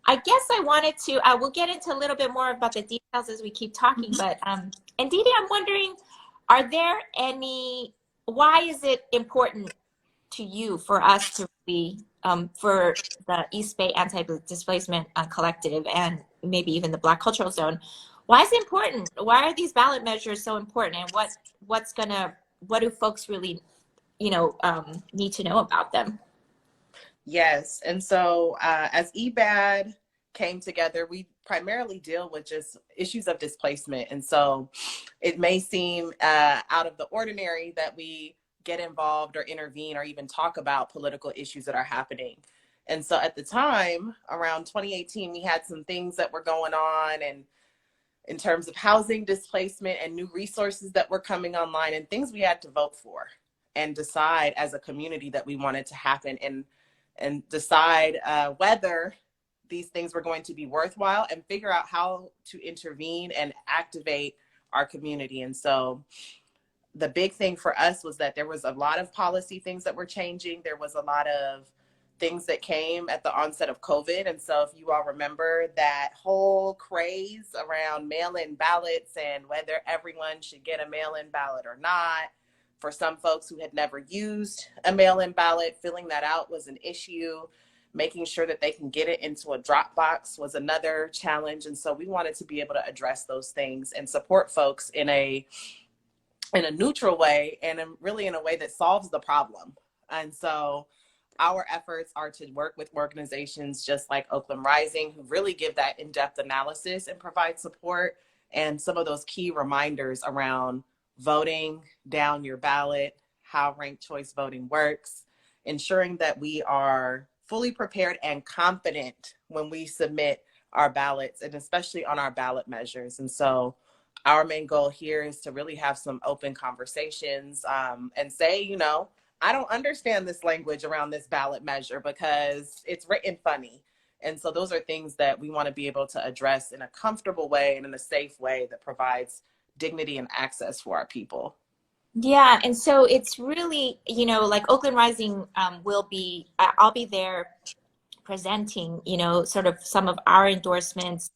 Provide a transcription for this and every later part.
I guess I wanted to, we'll get into a little bit more about the details as we keep talking, but and Didi, I'm wondering, are there any, why is it important to you for us to really, for the East Bay Anti-Displacement Collective and maybe even the Black Cultural Zone, why is it important? Why are these ballot measures so important? And what do folks really, need to know about them? Yes. And so as EBAD came together, we primarily deal with just issues of displacement. And so it may seem out of the ordinary that we get involved or intervene or even talk about political issues that are happening. And so at the time, around 2018, we had some things that were going on, and in terms of housing displacement and new resources that were coming online and things we had to vote for and decide as a community that we wanted to happen, and decide whether these things were going to be worthwhile and figure out how to intervene and activate our community. And so the big thing for us was that there was a lot of policy things that were changing. There was a lot of things that came at the onset of COVID. And so if you all remember that whole craze around mail-in ballots and whether everyone should get a mail-in ballot or not, for some folks who had never used a mail-in ballot, filling that out was an issue. Making sure that they can get it into a drop box was another challenge. And so we wanted to be able to address those things and support folks in a neutral way, and really in a way that solves the problem. And so our efforts are to work with organizations just like Oakland Rising, who really give that in-depth analysis and provide support and some of those key reminders around voting down your ballot, how ranked choice voting works, ensuring that we are fully prepared and confident when we submit our ballots, and especially on our ballot measures. And so our main goal here is to really have some open conversations and say, I don't understand this language around this ballot measure because it's written funny. And so those are things that we want to be able to address in a comfortable way and in a safe way that provides dignity and access for our people. Yeah, and so it's really, like Oakland Rising I'll be there presenting, sort of some of our endorsements,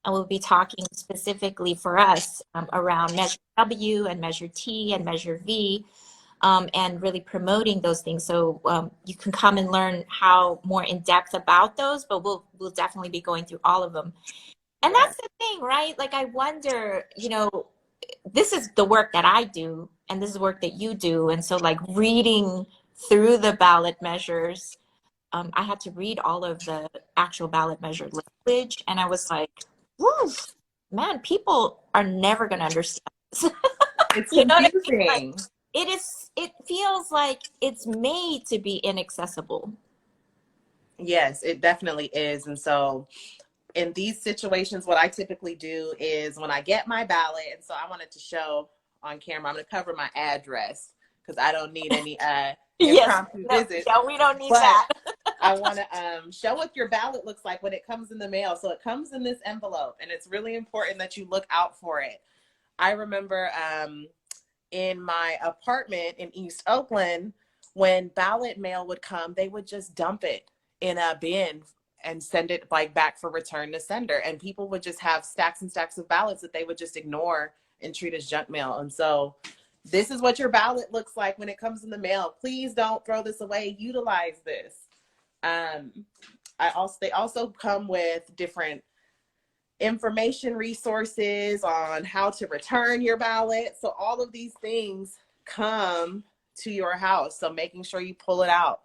and we'll be talking specifically for us around Measure W and Measure T and Measure V, and really promoting those things. So you can come and learn how more in depth about those, but we'll definitely be going through all of them. And that's the thing, right? Like I wonder, this is the work that I do, and this is work that you do. And so like reading through the ballot measures, I had to read all of the actual ballot measure language, and I was like, whew, man, people are never going to understand this. It's You know what I mean? Like, confusing. it feels like it's made to be inaccessible. Yes, it definitely is. And so in these situations, what I typically do is when I get my ballot, and so I wanted to show on camera, I'm going to cover my address because I don't need any Yes, impromptu no, visits. yeah, we don't need But that. I want to show what your ballot looks like when it comes in the mail. So it comes in this envelope, and it's really important that you look out for it. I remember in my apartment in East Oakland, when ballot mail would come, they would just dump it in a bin and send it like back for return to sender. And people would just have stacks and stacks of ballots that they would just ignore and treat as junk mail. And so this is what your ballot looks like when it comes in the mail. Please don't throw this away. Utilize this. They also come with different information resources on how to return your ballot. So all of these things come to your house. So making sure you pull it out.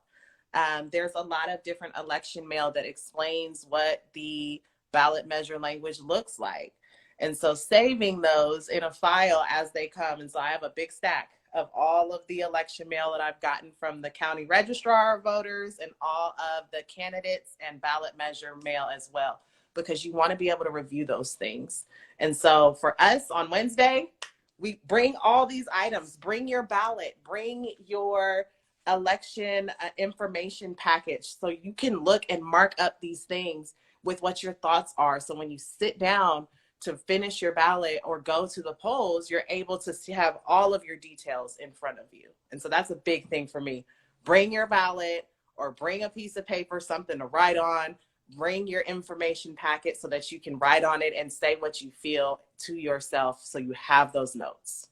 There's a lot of different election mail that explains what the ballot measure language looks like. And so saving those in a file as they come. And so I have a big stack of all of the election mail that I've gotten from the county registrar of voters and all of the candidates and ballot measure mail as well, because you want to be able to review those things. And so for us on Wednesday, we bring all these items. Bring your ballot, bring your election information package so you can look and mark up these things with what your thoughts are. So when you sit down to finish your ballot or go to the polls, you're able to have all of your details in front of you. And so that's a big thing for me. Bring your ballot or bring a piece of paper, something to write on. bring your information packet so that you can write on it and say what you feel to yourself, so you have those notes.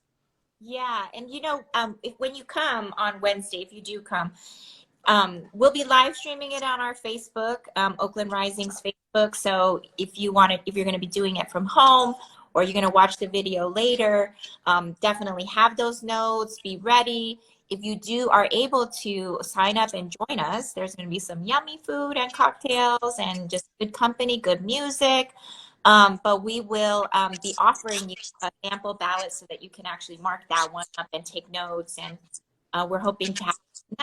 Yeah, and if when you come on Wednesday, if you do come, we'll be live streaming it on our Facebook, Oakland Rising's Facebook. So if you're going to be doing it from home, or you're going to watch the video later, definitely have those notes, be ready. If you are able to sign up and join us, there's going to be some yummy food and cocktails and just good company, good music. But we will be offering you a sample ballot so that you can actually mark that one up and take notes. And we're hoping to have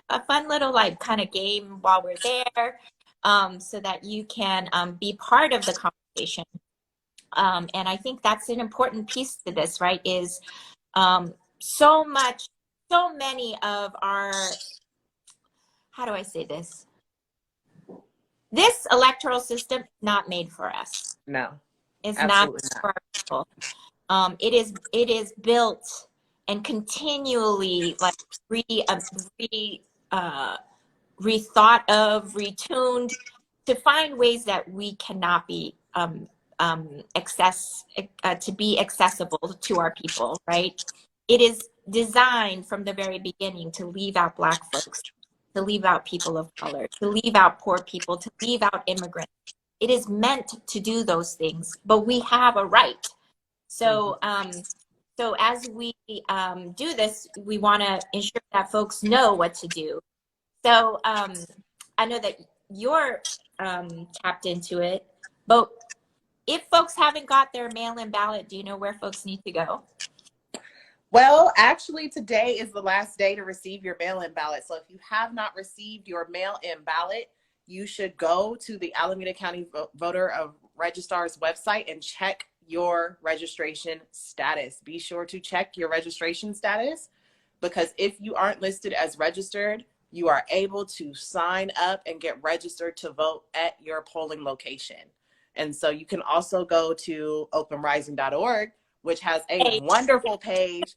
a fun little like kind of game while we're there, so that you can be part of the conversation. And I think that's an important piece to this, right? Is so many of our, how do I say this? This electoral system is not made for us. No, It's not absolutely for not. our people. It is built and continually like rethought of, retuned to find ways that we cannot be to be accessible to our people, right? It is designed from the very beginning to leave out Black folks, to leave out people of color, to leave out poor people, to leave out immigrants. It is meant to do those things, but we have a right. So, so as we do this, we want to ensure that folks know what to do. So I know that you're tapped into it, but if folks haven't got their mail-in ballot, do you know where folks need to go? Well, actually, today is the last day to receive your mail-in ballot. So if you have not received your mail-in ballot, you should go to the Alameda County Voter Registrar's website and check your registration status. Be sure to check your registration status, because if you aren't listed as registered, you are able to sign up and get registered to vote at your polling location. And so you can also go to oaklandrising.org, which has a wonderful page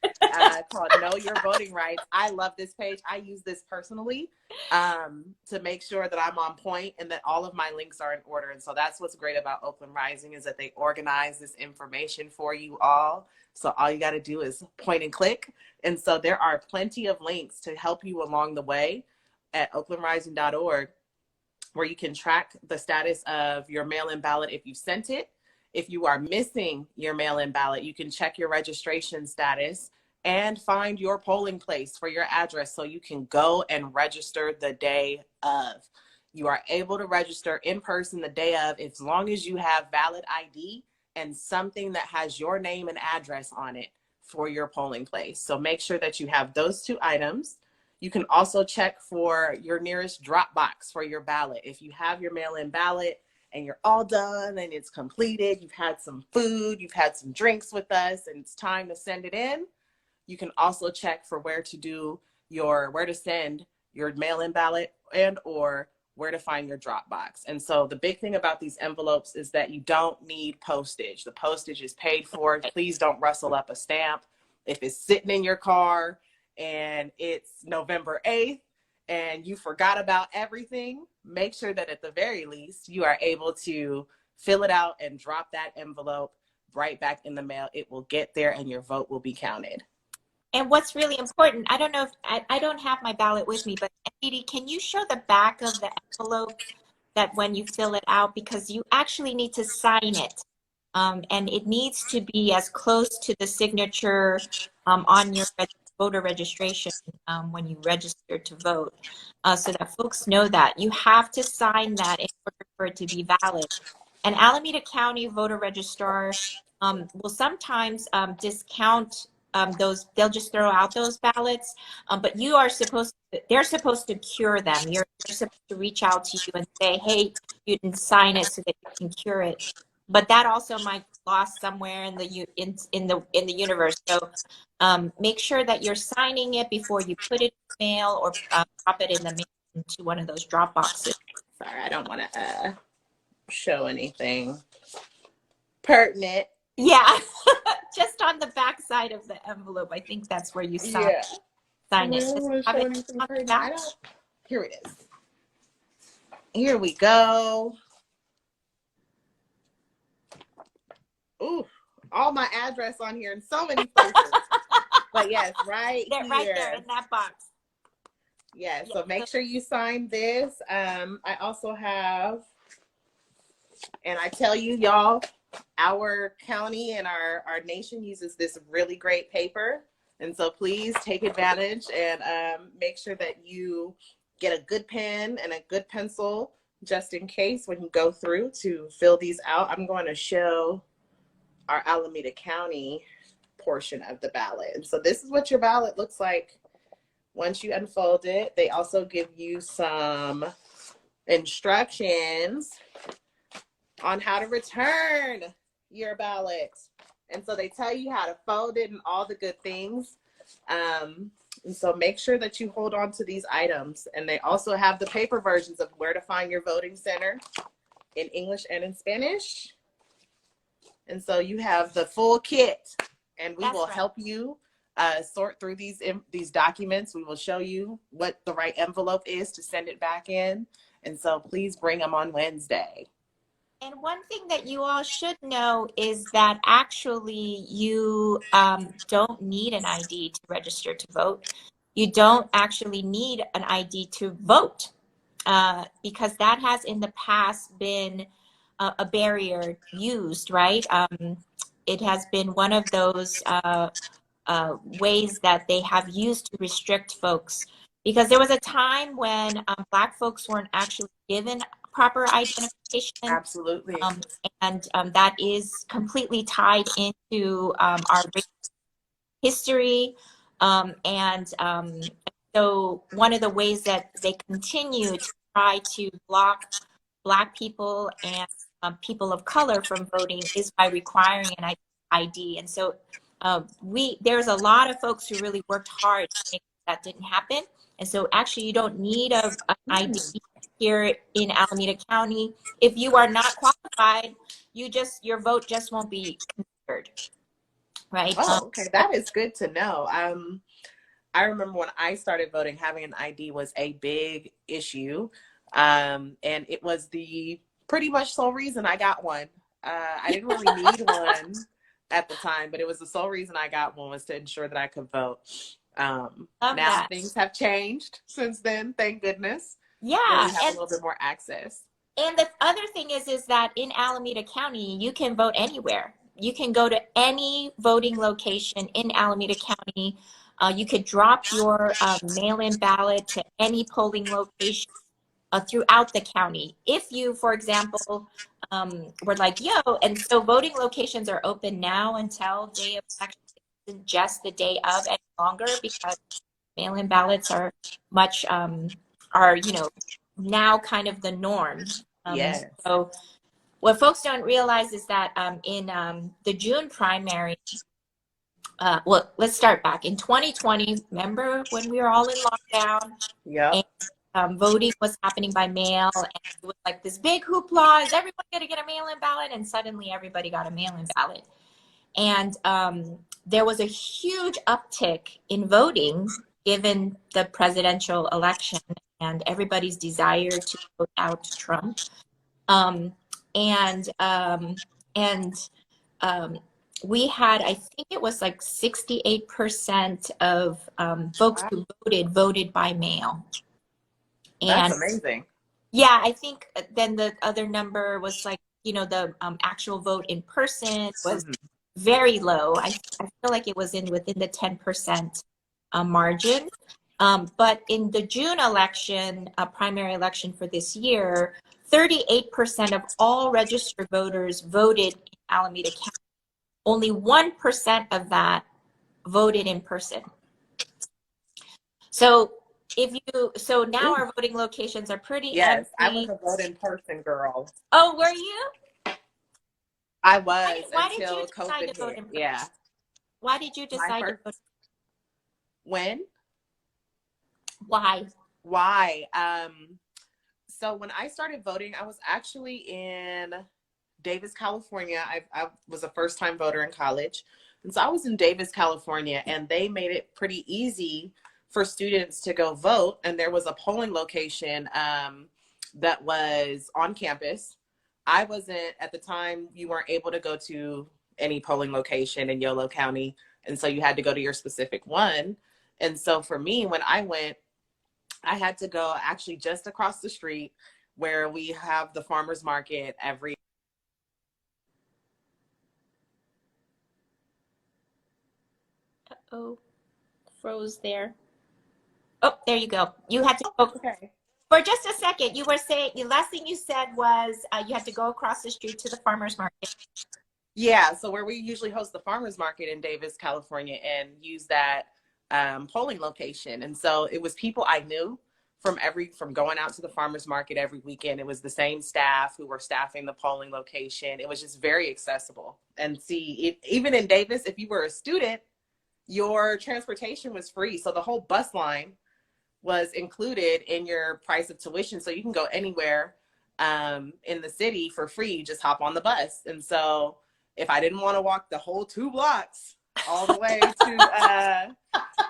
called Know Your Voting Rights. I love this page. I use this personally to make sure that I'm on point and that all of my links are in order. And so that's what's great about Oakland Rising, is that they organize this information for you all. So all you got to do is point and click. And so there are plenty of links to help you along the way at oaklandrising.org, where you can track the status of your mail-in ballot if you sent it. If you are missing your mail-in ballot, you can check your registration status and find your polling place for your address so you can go and register the day of. You are able to register in person the day of, as long as you have valid ID and something that has your name and address on it for your polling place. So make sure that you have those two items. You can also check for your nearest drop box for your ballot. If you have your mail-in ballot and you're all done and it's completed, you've had some food, you've had some drinks with us, and it's time to send it in, you can also check for where to send your mail-in ballot and or where to find your drop box. And so the big thing about these envelopes is that you don't need postage. The postage is paid for. Please don't rustle up a stamp. If it's sitting in your car and it's November 8th and you forgot about everything, make sure that at the very least you are able to fill it out and drop that envelope right back in the mail. It will get there and your vote will be counted. And what's really important, I don't know if I don't have my ballot with me, but Ndidi, can you show the back of the envelope that when you fill it out, because you actually need to sign it. And it needs to be as close to the signature on your voter registration when you register to vote, so that folks know that. You have to sign that in order for it to be valid. And Alameda County voter registrar will sometimes discount those. They'll just throw out those ballots, but they're supposed to cure them. You're supposed to reach out to you and say, hey, you didn't sign it, so that you can cure it. But that also might be lost somewhere in the universe. So make sure that you're signing it before you put it in the mail or drop it in the mail into one of those drop boxes. Sorry, I don't want to show anything pertinent. Yeah, just on the back side of the envelope. I think that's where you sign it. Here it is. Here we go. Ooh, all my address on here in so many places. But yes, right They're right there here. in that box. Yes, Yeah. so make sure you sign this. I also have, and I tell you, y'all, our county and our nation uses this really great paper. And so please take advantage and make sure that you get a good pen and a good pencil just in case when you go through to fill these out. I'm going to show our Alameda County portion of the ballot. And so this is what your ballot looks like once you unfold it. They also give you some instructions on how to return your ballot. And so they tell you how to fold it and all the good things. And so make sure that you hold on to these items. And they also have the paper versions of where to find your voting center in English and in Spanish. And so you have the full kit, and we will help you sort through these documents. We will show you what the right envelope is to send it back in. And so please bring them on Wednesday. And one thing that you all should know is that actually you don't need an ID to register to vote. You don't actually need an ID to vote because that has in the past been a barrier used, right? It has been one of those ways that they have used to restrict folks. Because there was a time when Black folks weren't actually given proper identification. Absolutely. And that is completely tied into our history. So one of the ways that they continue to try to block Black people and people of color from voting is by requiring an ID. And so there's a lot of folks who really worked hard to make that didn't happen. And so actually you don't need an ID here in Alameda County. If you are not qualified, your vote just won't be considered, right? Oh, okay. That is good to know. I remember when I started voting, having an ID was a big issue. And it was the pretty much sole reason I got one. I didn't really need one at the time, but it was the sole reason I got one was to ensure that I could vote. Now things have changed since then, thank goodness. Yeah. Where we have a little bit more access. And the other thing is that in Alameda County, you can vote anywhere. You can go to any voting location in Alameda County. You could drop your mail-in ballot to any polling location throughout the county. If you, for example, were like, yo, and so voting locations are open now until day of election, isn't just the day of any longer because mail-in ballots are much, now kind of the norm. Yes. So what folks don't realize is that in the June primary, well, let's start back. In 2020, remember when we were all in lockdown? Yeah. Voting was happening by mail, and it was like this big hoopla. Is everyone going to get a mail-in ballot? And suddenly everybody got a mail-in ballot. And there was a huge uptick in voting given the presidential election and everybody's desire to vote out Trump. We had, I think it was like 68% of folks who voted by mail. That's amazing. Yeah, I think then the other number was like, the actual vote in person was very low. I feel like it was within the 10% margin. But in the June election, primary election for this year, 38% of all registered voters voted in Alameda County. Only 1% of that voted in person. So now our voting locations are pretty empty. I was a vote in person girl. Oh, were you? I was why until did you decide COVID to vote hit. in person? Why did you decide to vote? When? Why? So when I started voting, I was actually in Davis, California. I was a first-time voter in college. And so I was in Davis, California, and they made it pretty easy for students to go vote. And there was a polling location that was on campus. I wasn't, at the time, you weren't able to go to any polling location in Yolo County. And so you had to go to your specific one. And so for me, when I went, I had to go actually just across the street where we have the farmers market every. Oh, froze there. Oh, there you go. You had to go Okay. for just a second. You were saying the last thing you said was you had to go across the street to the farmers market. Yeah, so where we usually host the farmers market in Davis, California, and use that polling location. And so it was people I knew from going out to the farmers market every weekend. It was the same staff who were staffing the polling location. It was just very accessible. And see, even in Davis, if you were a student, your transportation was free. So the whole bus line was included in your price of tuition. So you can go anywhere in the city for free. You just hop on the bus. And so if I didn't want to walk the whole 2 blocks all the way to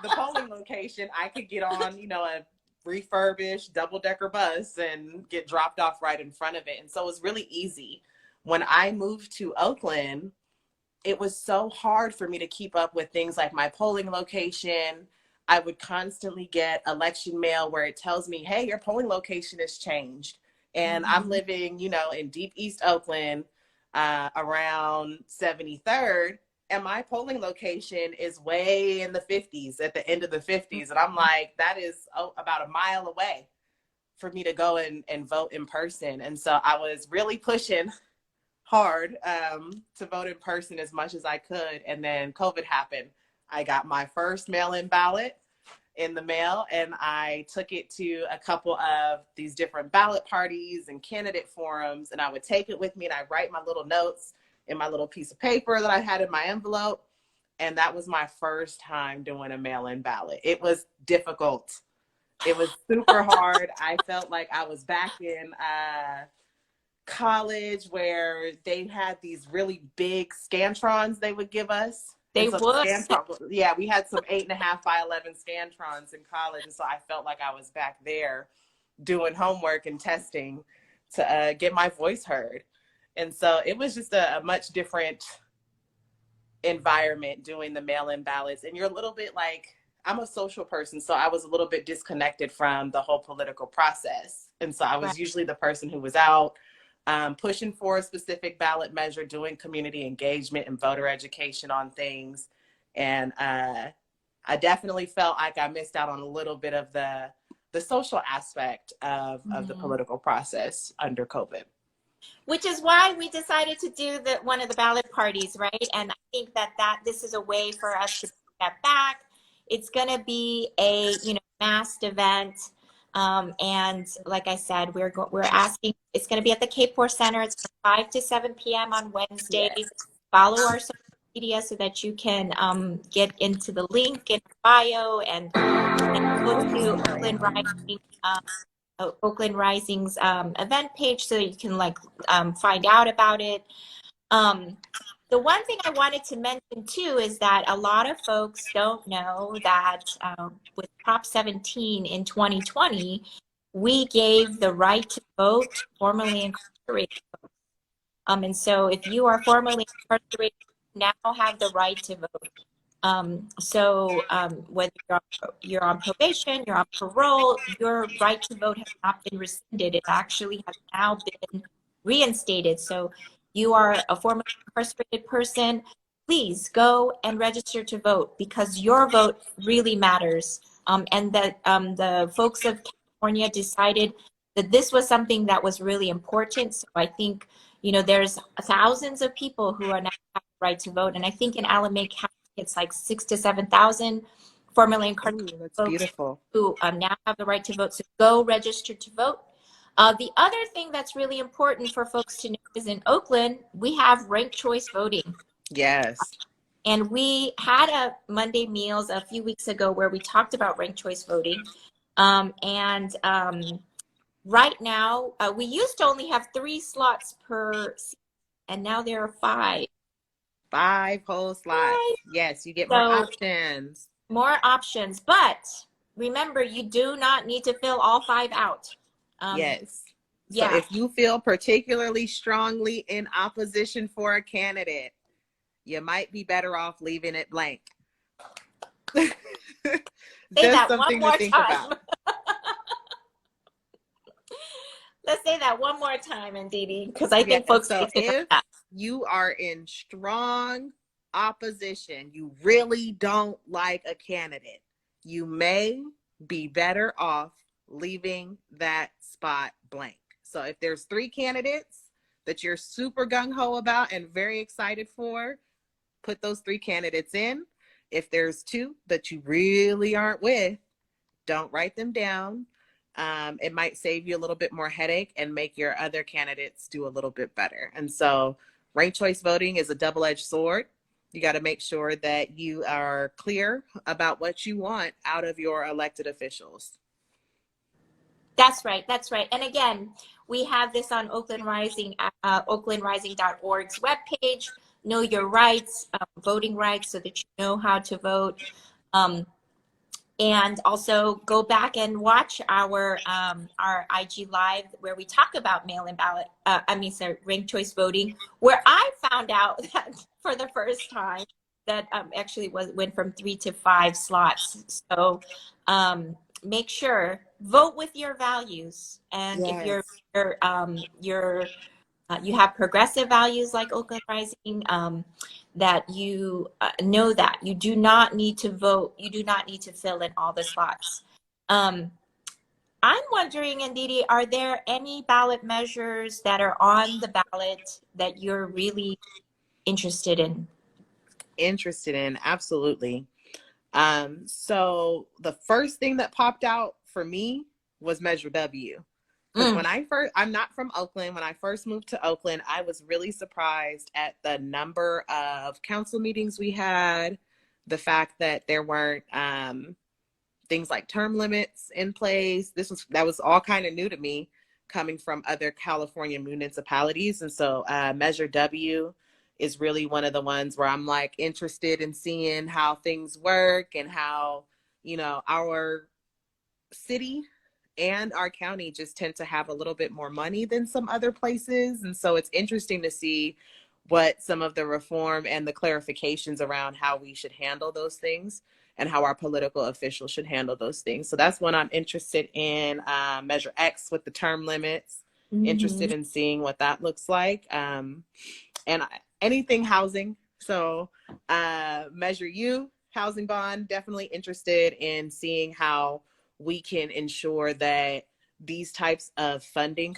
the polling location, I could get on, a refurbished double-decker bus and get dropped off right in front of it. And so it was really easy. When I moved to Oakland, it was so hard for me to keep up with things like my polling location. I would constantly get election mail where it tells me, hey, your polling location has changed. And I'm living, in deep East Oakland, around 73rd. And my polling location is way in the 50s, at the end of the 50s. And I'm like, that is about a mile away for me to go and vote in person. And so I was really pushing hard to vote in person as much as I could. And then COVID happened. I got my first mail-in ballot in the mail, and I took it to a couple of these different ballot parties and candidate forums, and I would take it with me and I write my little notes in my little piece of paper that I had in my envelope. And that was my first time doing a mail-in ballot. It was difficult. It was super hard. I felt like I was back in college where they had these really big Scantrons they would give us. They So would. yeah, we had some 8.5 by 11 Scantrons in college. And so I felt like I was back there doing homework and testing to get my voice heard. And so it was just a much different environment doing the mail-in ballots. And you're a little bit like, I'm a social person, so I was a little bit disconnected from the whole political process. And so I was usually the person who was out pushing for a specific ballot measure, doing community engagement and voter education on things. And I definitely felt like I missed out on a little bit of the social aspect of the political process under COVID. Which is why we decided to do one of the ballot parties, right? And I think that this is a way for us to step back. It's going to be a masked event. And like I said, we're asking, it's going to be at the Cape Horse Center. It's from 5 to 7 p.m. on Wednesday. Yes. Follow our social media so that you can get into the link in bio and go to Oakland Rising's event page so that you can find out about it. The one thing I wanted to mention too is that a lot of folks don't know that with Prop 17 in 2020, we gave the right to vote to formerly incarcerated folks. And so if you are formerly incarcerated, you now have the right to vote. Whether you're on probation, you're on parole, your right to vote has not been rescinded. It actually has now been reinstated. So you are a formerly incarcerated person, please go and register to vote because your vote really matters. And that the folks of California decided that this was something that was really important. So I think, there's thousands of people who are now have the right to vote. And I think in Alameda County, it's like 6,000 to 7,000 formerly incarcerated folks beautiful. Who now have the right to vote. So go register to vote. The other thing that's really important for folks to know is in Oakland, we have ranked choice voting. Yes. And we had a Monday Meals a few weeks ago where we talked about ranked choice voting. Right now, we used to only have 3 slots per seat, and now there are 5. 5 whole slots. 5. Yes, you get more options. More options, but remember, you do not need to fill all 5 out. Yes. So if you feel particularly strongly in opposition for a candidate, you might be better off leaving it blank. Say Just that one something to more think about. time. Let's say that one more time, Ndidi, because I Yeah. think folks So need to know if that. you are in strong opposition, you really don't like a candidate, you may be better off leaving that spot blank. So if there's 3 candidates that you're super gung-ho about and very excited for, put those 3 candidates in. If there's 2 that you really aren't with, don't write them down. It might save you a little bit more headache and make your other candidates do a little bit better. And so ranked choice voting is a double-edged sword. You got to make sure that you are clear about what you want out of your elected officials. That's right. That's right. And again, we have this on Oakland Rising, oaklandrising.org's webpage. Know your rights, voting rights, so that you know how to vote. And also go back and watch our IG live where we talk about mail-in ballot. Ranked choice voting, where I found out that for the first time that actually went from 3 to 5 slots. So make sure vote with your values, and if Yes. you have progressive values like Oakland Rising, that you know that you do not need to vote, you do not need to fill in all the slots. I'm wondering, Ndidi, are there any ballot measures that are on the ballot that you're really interested in? Absolutely. So the first thing that popped out for me was Measure W. Because Mm, I'm not from Oakland. When I first moved to Oakland, I was really surprised at the number of council meetings we had, the fact that there weren't things like term limits in place. That was all kind of new to me, coming from other California municipalities. And so Measure W is really one of the ones where I'm like interested in seeing how things work and how, our city and our county just tend to have a little bit more money than some other places. And so it's interesting to see what some of the reform and the clarifications around how we should handle those things and how our political officials should handle those things. So that's one I'm interested in. Measure X with the term limits, mhm. interested in seeing what that looks like. And anything housing. So Measure U, housing bond, definitely interested in seeing how we can ensure that these types of funding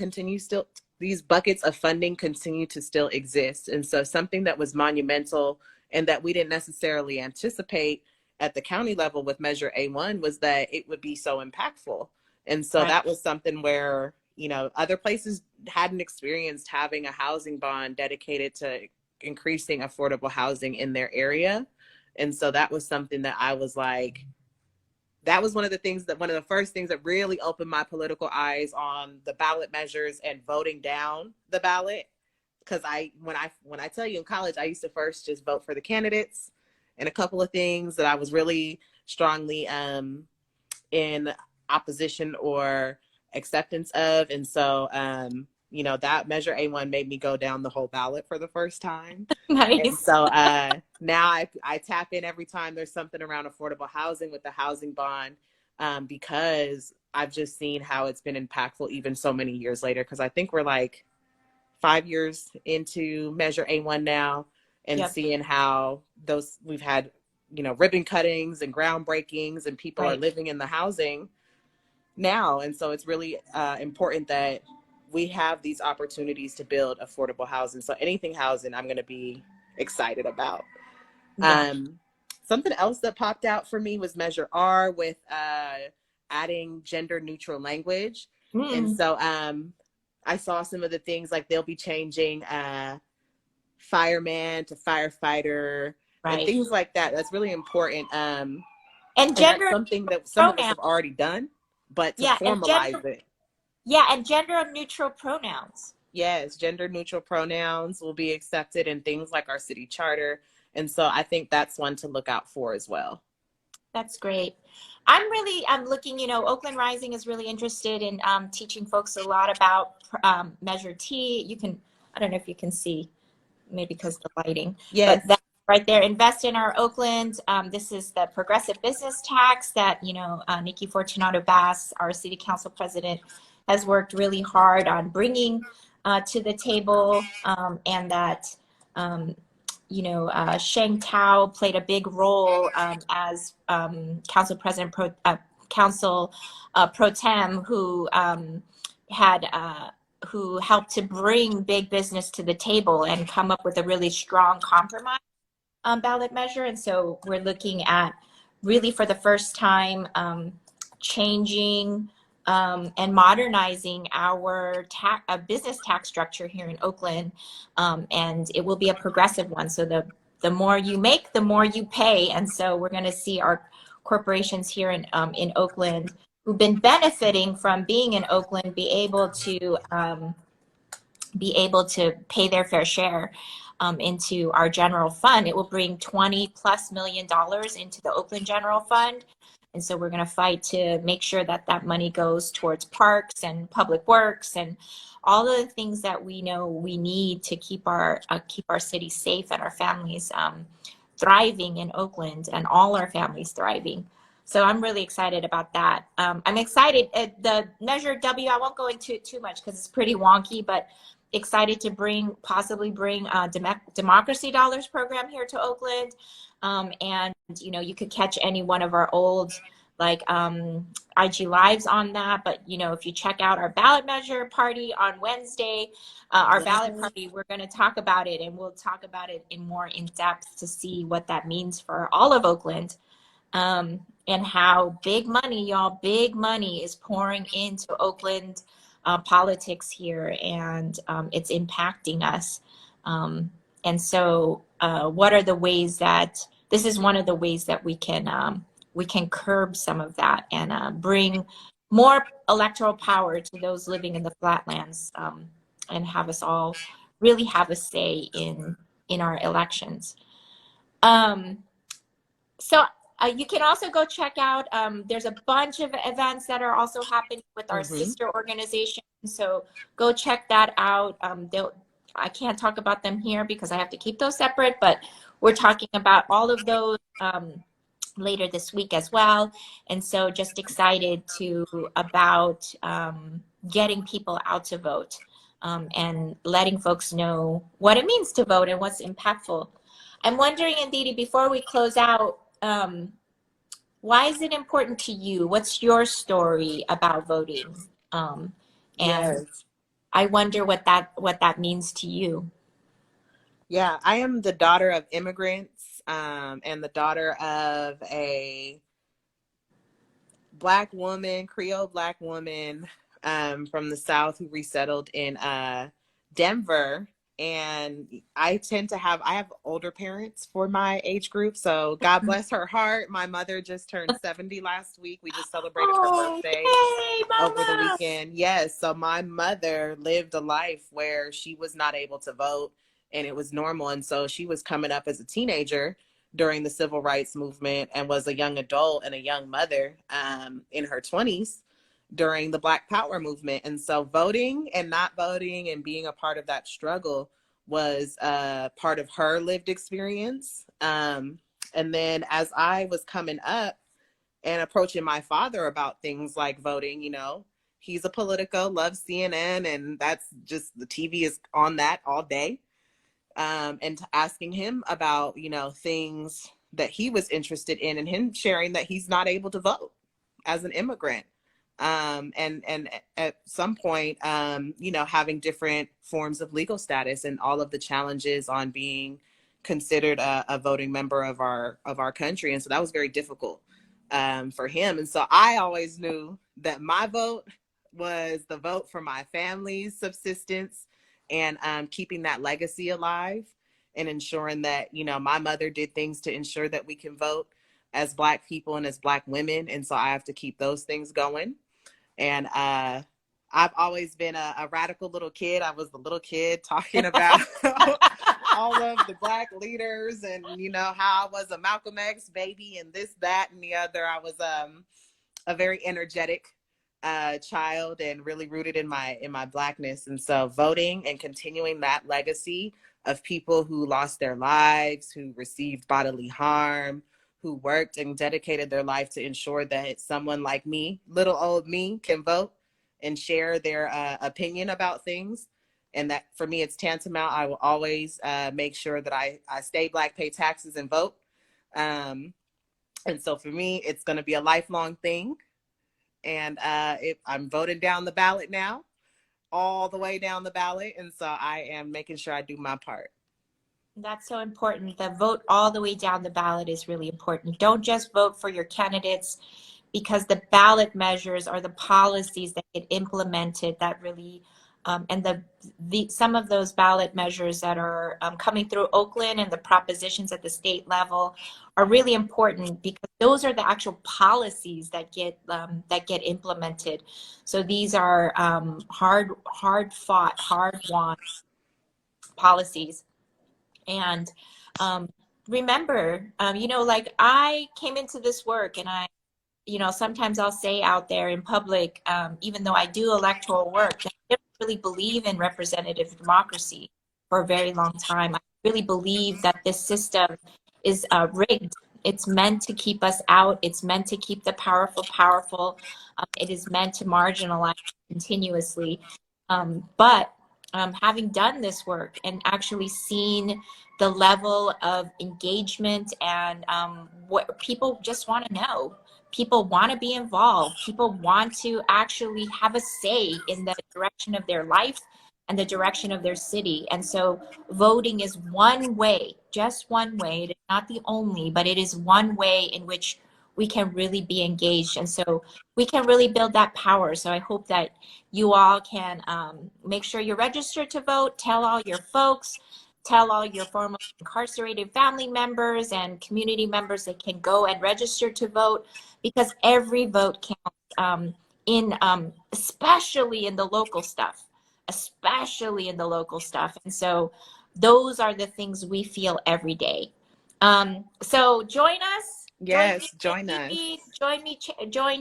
these buckets of funding continue to still exist. And so something that was monumental and that we didn't necessarily anticipate at the county level with Measure A1 was that it would be so impactful. And so Right. that was something where, other places hadn't experienced having a housing bond dedicated to increasing affordable housing in their area. And so that was something that I was like, that was one of the first things that really opened my political eyes on the ballot measures and voting down the ballot. Because when I tell you in college, I used to first just vote for the candidates and a couple of things that I was really strongly in opposition or acceptance of. And so, that Measure A1 made me go down the whole ballot for the first time. And Nice. so now I tap in every time there's something around affordable housing with the housing bond, because I've just seen how it's been impactful even so many years later. Because I think we're like 5 years into Measure A1 now, and Yep. seeing how we've had, ribbon cuttings and groundbreakings, and people are Right. living in the housing now. And so it's really important that we have these opportunities to build affordable housing. So anything housing, I'm going to be excited about. Yeah. Something else that popped out for me was Measure R with adding gender neutral language. And Mm, so I saw some of the things like they'll be changing fireman to firefighter and right. things like that. That's really important. And And that's gender something that some of us pronouns. have already done, but to Yeah, and formalize it. gender neutral pronouns. Yes, gender neutral pronouns will be accepted in things like our city charter. And so I think that's one to look out for as well. That's great. I'm looking, Oakland Rising is really interested in teaching folks a lot about Measure T. I don't know if you can see, maybe because of the lighting, but Yes. right there. Invest in our Oakland. This is the progressive business tax that, Nikki Fortunato Bass, our city council president, has worked really hard on bringing to the table, and that, Sheng Tao played a big role as council president council pro tem, had who helped to bring big business to the table and come up with a really strong compromise ballot measure. And so we're looking at really for the first time changing and modernizing our business tax structure here in Oakland, and it will be a progressive one. So the more you make, the more you pay, and so we're going to see our corporations here in Oakland who've been benefiting from being in Oakland be able to pay their fair share into our general fund. It will bring $20+ million into the Oakland General Fund. And so we're going to fight to make sure that that money goes towards parks and public works and all of the things that we know we need to keep our city safe and our families thriving in Oakland, and all our families thriving. So I'm really excited about that. I'm excited. The Measure W, I won't go into too much because it's pretty wonky, but excited to possibly bring Democracy Dollars program here to Oakland. And you could catch any one of our old IG lives on that. But if you check out our ballot measure party on Wednesday, our ballot party, we're going to talk about it, and we'll talk about it in more in depth to see what that means for all of Oakland. And how big money is pouring into Oakland politics here, and it's impacting us. And so what are the ways that this is one of the ways that we can curb some of that and bring more electoral power to those living in the flatlands, and have us all really have a say in our elections. So you can also go check out, there's a bunch of events that are also happening with our sister organizations. So go check that out. I can't talk about them here because I have to keep those separate, but we're talking about all of those later this week as well. And so just excited about getting people out to vote, and letting folks know what it means to vote and what's impactful. I'm wondering, Ndidi, before we close out, why is it important to you? What's your story about voting? And Yes. I wonder what that means to you. Yeah, I am the daughter of immigrants, and the daughter of a Black woman, Creole Black woman, from the South who resettled in Denver. And I have older parents for my age group. So God bless her heart. My mother just turned 70 last week. We just celebrated her birthday over the weekend. Yes. So my mother lived a life where she was not able to vote, and it was normal. And so she was coming up as a teenager during the civil rights movement, and was a young adult and a young mother in her 20s during the Black Power movement. And so voting and not voting and being a part of that struggle was part of her lived experience. And then as I was coming up and approaching my father about things like voting, he's a Politico, loves CNN, and that's just, the TV is on that all day. And asking him about, things that he was interested in, and him sharing that he's not able to vote as an immigrant. And at some point, having different forms of legal status and all of the challenges on being considered a voting member of our country. And so that was very difficult for him. And so I always knew that my vote was the vote for my family's subsistence, and keeping that legacy alive, and ensuring that, my mother did things to ensure that we can vote as Black people and as Black women. And so I have to keep those things going. And I've always been a radical little kid. I was the little kid talking about all of the Black leaders, and, how I was a Malcolm X baby and this, that, and the other. I was a very energetic child and really rooted in my Blackness. And so voting and continuing that legacy of people who lost their lives, who received bodily harm, who worked and dedicated their life to ensure that someone like me, little old me, can vote and share their opinion about things. And that for me, it's tantamount. I will always make sure that I stay Black, pay taxes, and vote. And so for me, it's going to be a lifelong thing. And I'm voting down the ballot now, all the way down the ballot. And so I am making sure I do my part. That's so important. The vote all the way down the ballot is really important. Don't just vote for your candidates, because the ballot measures are the policies that get implemented that really, and the some of those ballot measures that are coming through Oakland and the propositions at the state level are really important, because those are the actual policies that get implemented. So these are hard fought, hard won policies. And remember, like I came into this work, and sometimes I'll say out there in public, even though I do electoral work, that I didn't really believe in representative democracy for a very long time. I really believe that this system is rigged. It's meant to keep us out. It's meant to keep the powerful powerful. It is meant to marginalize continuously. But having done this work and actually seen the level of engagement and what people just want to know, people want to be involved, people want to actually have a say in the direction of their life and the direction of their city. And so voting is one way, just one way. It is not the only, but it is one way in which we can really be engaged. And so we can really build that power. So I hope that you all can make sure you're registered to vote, tell all your folks, tell all your formerly incarcerated family members and community members that can go and register to vote, because every vote counts, especially in the local stuff, especially in the local stuff. And so those are the things we feel every day. So join us. Yes, join us. Join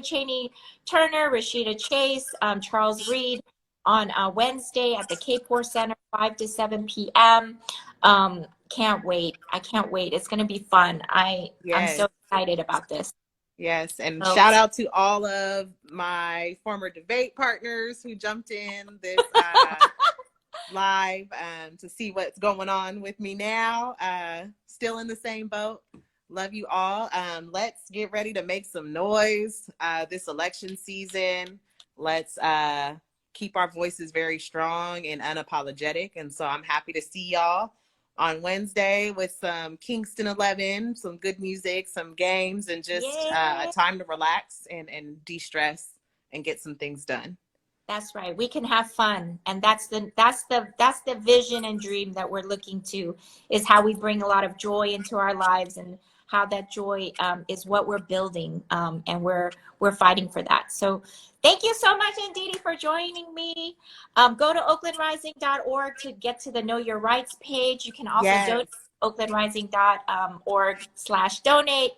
Cheney Turner, Rashida Chase, Charles Reed on Wednesday at the Cape War Center, 5 to 7 p.m. Can't wait. I can't wait. It's going to be fun. I'm so excited about this. Yes, and shout out to all of my former debate partners who jumped in this live to see what's going on with me now. Still in the same boat. Love you all. Let's get ready to make some noise this election season. Let's keep our voices very strong and unapologetic. And so I'm happy to see y'all on Wednesday with some Kingston 11, some good music, some games, and just a time to relax and de-stress and get some things done. That's right. We can have fun, and that's the vision and dream that we're looking to, is how we bring a lot of joy into our lives, and how that joy is what we're building, and we're fighting for that. So thank you so much, Ndidi, for joining me. Go to oaklandrising.org to get to the Know Your Rights page. You can also donate oaklandrising.org/donate,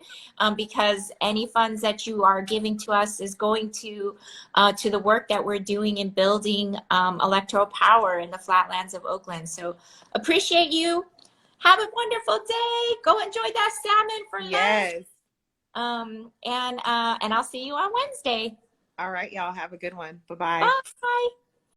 because any funds that you are giving to us is going to the work that we're doing in building electoral power in the flatlands of Oakland. So appreciate you. Have a wonderful day. Go enjoy that salmon for lunch. And I'll see you on Wednesday. All right, y'all have a good one. Bye-bye. Bye.